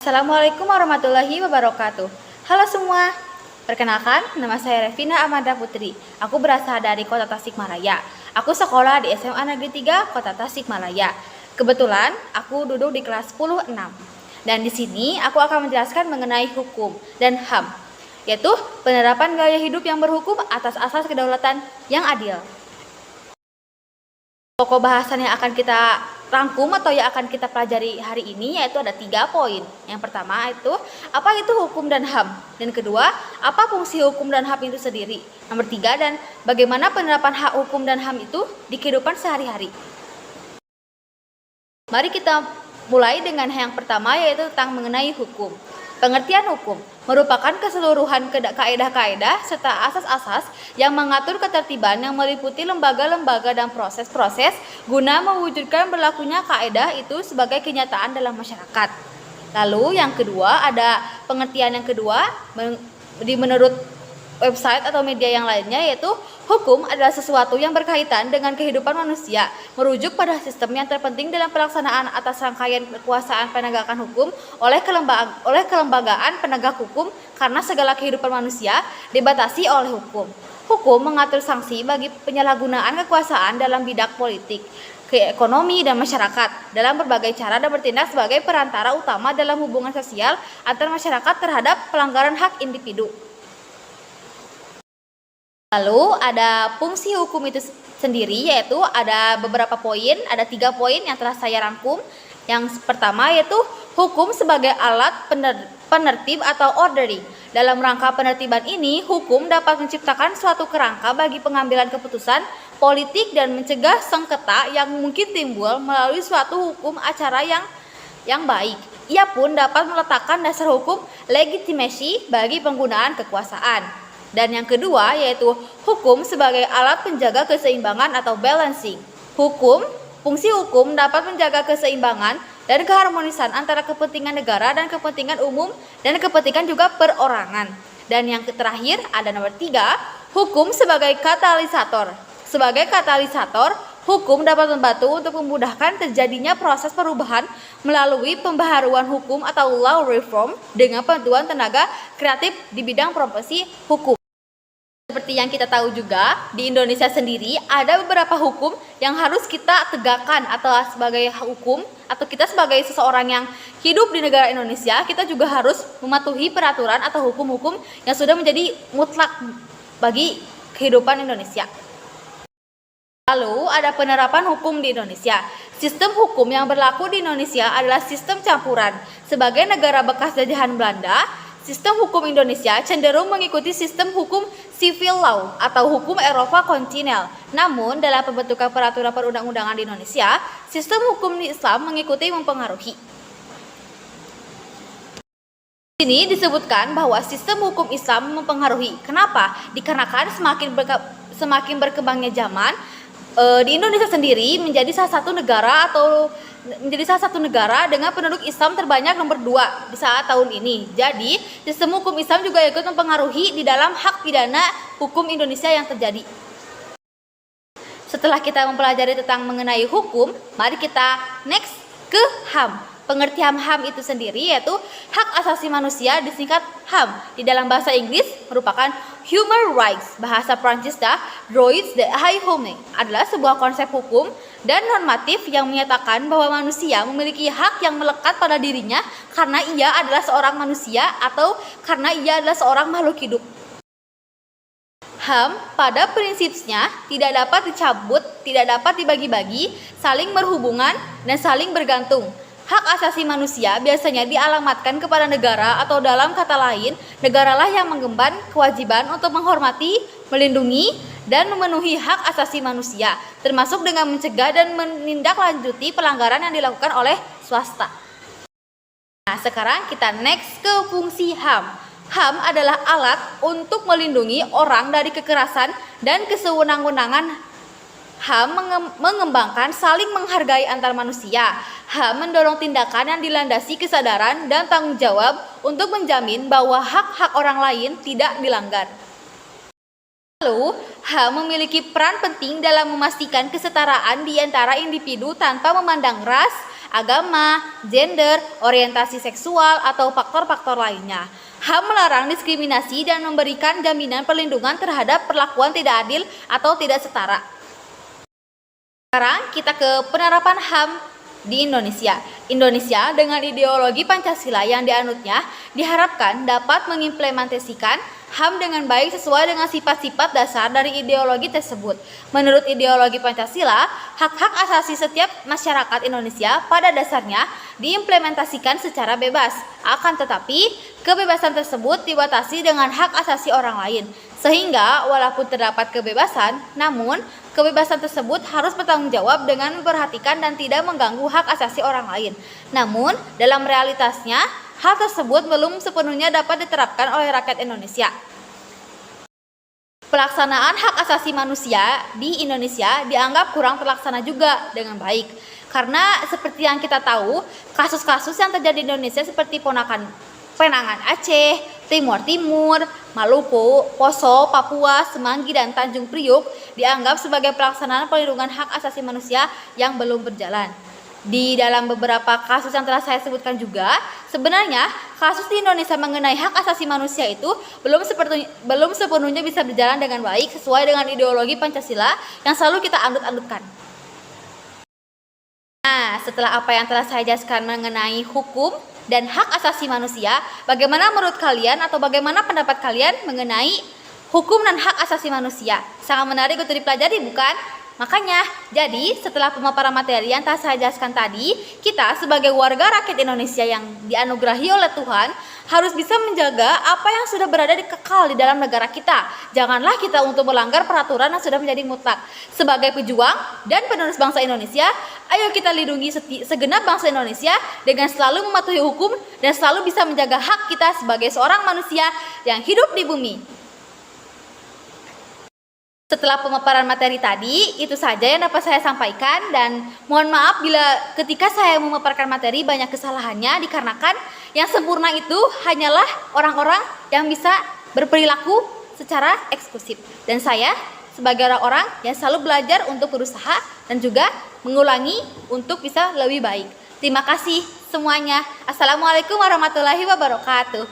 Assalamualaikum warahmatullahi wabarakatuh. Halo semua, perkenalkan nama saya Revina Amanda Putri. Aku berasal dari Kota Tasikmalaya. Aku sekolah di SMA Negeri 3 Kota Tasikmalaya. Kebetulan aku duduk di kelas 10-6. Dan di sini aku akan menjelaskan mengenai hukum dan HAM, yaitu penerapan gaya hidup yang berhukum atas asas kedaulatan yang adil. Pokok bahasan yang akan kita rangkum atau yang akan kita pelajari hari ini yaitu ada 3 poin. Yang pertama itu, apa itu hukum dan HAM? Dan kedua, apa fungsi hukum dan HAM itu sendiri? Nomor 3, dan bagaimana penerapan hak hukum dan HAM itu di kehidupan sehari-hari. Mari kita mulai dengan yang pertama yaitu tentang mengenai hukum. Pengertian hukum merupakan keseluruhan kaedah-kaedah serta asas-asas yang mengatur ketertiban yang meliputi lembaga-lembaga dan proses-proses guna mewujudkan berlakunya kaedah itu sebagai kenyataan dalam masyarakat. Lalu yang kedua ada pengertian yang kedua menurut website atau media yang lainnya, yaitu hukum adalah sesuatu yang berkaitan dengan kehidupan manusia, merujuk pada sistem yang terpenting dalam pelaksanaan atas rangkaian kekuasaan penegakan hukum oleh kelembagaan penegak hukum, karena segala kehidupan manusia dibatasi oleh hukum. Hukum mengatur sanksi bagi penyalahgunaan kekuasaan dalam bidang politik, ekonomi, dan masyarakat dalam berbagai cara dan bertindak sebagai perantara utama dalam hubungan sosial antar masyarakat terhadap pelanggaran hak individu. Lalu ada fungsi hukum itu sendiri, yaitu ada beberapa poin, ada 3 poin yang telah saya rangkum. Yang pertama yaitu hukum sebagai alat penertib atau ordering. Dalam rangka penertiban ini, hukum dapat menciptakan suatu kerangka bagi pengambilan keputusan politik dan mencegah sengketa yang mungkin timbul melalui suatu hukum acara yang baik. Ia pun dapat meletakkan dasar hukum legitimasi bagi penggunaan kekuasaan. Dan yang kedua yaitu hukum sebagai alat penjaga keseimbangan atau balancing. Fungsi hukum dapat menjaga keseimbangan dan keharmonisan antara kepentingan negara dan kepentingan umum dan kepentingan juga perorangan. Dan yang terakhir ada nomor 3, hukum sebagai katalisator. Sebagai katalisator, hukum dapat membantu untuk memudahkan terjadinya proses perubahan melalui pembaharuan hukum atau law reform dengan bantuan tenaga kreatif di bidang profesi hukum. Seperti yang kita tahu juga, di Indonesia sendiri ada beberapa hukum yang harus kita tegakkan, atau sebagai hukum atau kita sebagai seseorang yang hidup di negara Indonesia, kita juga harus mematuhi peraturan atau hukum-hukum yang sudah menjadi mutlak bagi kehidupan Indonesia. Lalu ada penerapan hukum di Indonesia. Sistem hukum yang berlaku di Indonesia adalah sistem campuran. Sebagai negara bekas jajahan Belanda, sistem hukum Indonesia cenderung mengikuti sistem hukum civil law atau hukum Eropa kontinental. Namun dalam pembentukan peraturan perundang-undangan di Indonesia, sistem hukum Islam mengikuti mempengaruhi. Di sini disebutkan bahwa sistem hukum Islam mempengaruhi. Kenapa? Dikarenakan semakin berkembangnya zaman, di Indonesia sendiri menjadi salah satu negara dengan penduduk Islam terbanyak nomor 2 di saat tahun ini. Jadi, sistem hukum Islam juga ikut mempengaruhi di dalam hak pidana hukum Indonesia yang terjadi. Setelah kita mempelajari tentang mengenai hukum, mari kita next ke HAM. Pengertian HAM itu sendiri yaitu hak asasi manusia, disingkat HAM. Di dalam bahasa Inggris merupakan Human Rights. Bahasa Prancis Droits de l'homme adalah sebuah konsep hukum dan normatif yang menyatakan bahwa manusia memiliki hak yang melekat pada dirinya karena ia adalah seorang manusia atau karena ia adalah seorang makhluk hidup. HAM pada prinsipnya tidak dapat dicabut, tidak dapat dibagi-bagi, saling berhubungan dan saling bergantung. Hak asasi manusia biasanya dialamatkan kepada negara, atau dalam kata lain, negaralah yang mengemban kewajiban untuk menghormati, melindungi, dan memenuhi hak asasi manusia, termasuk dengan mencegah dan menindaklanjuti pelanggaran yang dilakukan oleh swasta. Nah, sekarang kita next ke fungsi HAM. HAM adalah alat untuk melindungi orang dari kekerasan dan kesewenang-wenangan. HAM mengembangkan saling menghargai antar manusia. HAM mendorong tindakan yang dilandasi kesadaran dan tanggung jawab untuk menjamin bahwa hak-hak orang lain tidak dilanggar. Lalu, HAM memiliki peran penting dalam memastikan kesetaraan di antara individu tanpa memandang ras, agama, gender, orientasi seksual, atau faktor-faktor lainnya. HAM melarang diskriminasi dan memberikan jaminan perlindungan terhadap perlakuan tidak adil atau tidak setara. Sekarang kita ke penerapan HAM di Indonesia. Indonesia dengan ideologi Pancasila yang dianutnya diharapkan dapat mengimplementasikan HAM dengan baik sesuai dengan sifat-sifat dasar dari ideologi tersebut. Menurut ideologi Pancasila, hak-hak asasi setiap masyarakat Indonesia pada dasarnya diimplementasikan secara bebas. Akan tetapi, kebebasan tersebut dibatasi dengan hak asasi orang lain. Sehingga walaupun terdapat kebebasan, namun kebebasan tersebut harus bertanggung jawab dengan memperhatikan dan tidak mengganggu hak asasi orang lain. Namun, dalam realitasnya, hal tersebut belum sepenuhnya dapat diterapkan oleh rakyat Indonesia. Pelaksanaan hak asasi manusia di Indonesia dianggap kurang terlaksana juga dengan baik. Karena seperti yang kita tahu, kasus-kasus yang terjadi di Indonesia seperti Penangan Aceh, Timur Timur, Maluku, Poso, Papua, Semanggi, dan Tanjung Priuk dianggap sebagai pelaksanaan perlindungan hak asasi manusia yang belum berjalan. Di dalam beberapa kasus yang telah saya sebutkan juga, sebenarnya kasus di Indonesia mengenai hak asasi manusia itu belum sepenuhnya bisa berjalan dengan baik sesuai dengan ideologi Pancasila yang selalu kita andut-andutkan. Nah, setelah apa yang telah saya jelaskan mengenai hukum dan hak asasi manusia, bagaimana menurut kalian atau bagaimana pendapat kalian mengenai hukum dan hak asasi manusia? Sangat menarik untuk dipelajari, bukan? Makanya, jadi setelah pemaparan materi yang telah saya jelaskan tadi, kita sebagai warga rakyat Indonesia yang dianugerahi oleh Tuhan harus bisa menjaga apa yang sudah berada kekal di dalam negara kita. Janganlah kita untuk melanggar peraturan yang sudah menjadi mutlak. Sebagai pejuang dan penerus bangsa Indonesia, ayo kita lindungi segenap bangsa Indonesia dengan selalu mematuhi hukum dan selalu bisa menjaga hak kita sebagai seorang manusia yang hidup di bumi. Setelah pemaparan materi tadi, itu saja yang dapat saya sampaikan dan mohon maaf bila ketika saya memaparkan materi banyak kesalahannya dikarenakan yang sempurna itu hanyalah orang-orang yang bisa berperilaku secara eksklusif. Dan saya sebagai orang-orang yang selalu belajar untuk berusaha dan juga mengulangi untuk bisa lebih baik. Terima kasih semuanya. Assalamualaikum warahmatullahi wabarakatuh.